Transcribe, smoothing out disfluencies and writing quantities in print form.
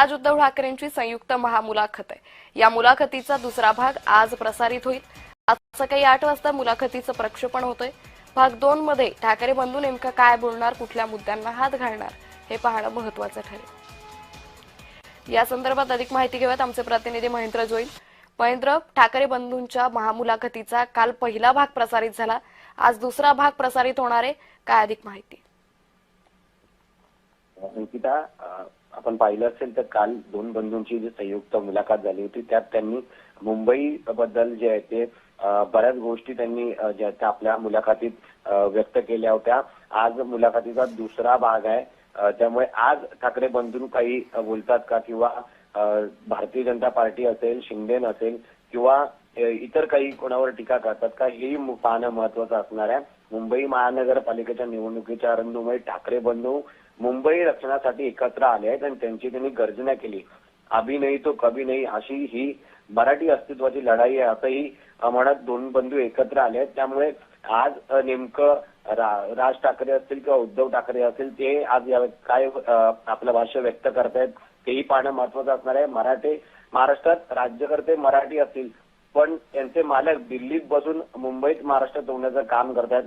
आज उद्धव ठाकरेंची संयुक्त महामुलाखत आहे। या मुलाखतीचा दुसरा भाग आज प्रसारित होईल। आज सकाळी 8 वाजता मुलाखतीचं प्रक्षेपण होतंय। भाग 2 मध्ये ठाकरे बंधू नेमका काय बोलणार, कुठल्या मुद्द्यांना हात घालणार हे पाहणं महत्त्वाचं ठरेल। या संदर्भात अधिक माहिती घेऊयात आमचे प्रतिनिधी महेंद्र जोईल। महेंद्र, ठाकरे बंधूंच्या महामुलाखतीचा काल पहिला भाग प्रसारित झाला, आज दुसरा भाग प्रसारित होणार आहे, काय अधिक माहिती? अंकिता, आपण पाहिलं असेल तर काल दोन बंधूंची जी संयुक्त मुलाखत झाली होती त्यात त्यांनी मुंबई बद्दल जे आहे ते बऱ्याच गोष्टी त्यांनी ज्या त्या आपल्या मुलाखतीत व्यक्त केल्या होत्या। आज मुलाखतीचा दुसरा भाग आहे, त्यामुळे आज ठाकरे बंधू काही बोलतात का, किंवा भारतीय जनता पार्टी असेल, शिंदे असेल किंवा इतर काही कोणावर टीका करतात का, हेही पाहणं महत्वाचं असणार आहे। मुंबई महानगरपालिकेच्या निवडणुकीच्या रणधुमाळीत ठाकरे बंधू मुंबई रक्षणासाठी एकत्र आले आहेत आणि त्यांची त्यांनी गर्जना केली। अभी नहीं तो कभी नहीं अशी ही मराठी अस्तित्वाची लढाई आहे असंही म्हणत दोन बंधू एकत्र आले आहेत। त्यामुळे आज नेमकं राज ठाकरे असतील किंवा उद्धव ठाकरे असतील ते आज काय आपलं भाष्य व्यक्त करतायत तेही पाहणं महत्वाचं असणार आहे। महाराष्ट्रात राज्यकर्ते मराठी असतील पण त्यांचे मालक दिल्लीत बसून मुंबईत महाराष्ट्रात होण्याचं काम करतात।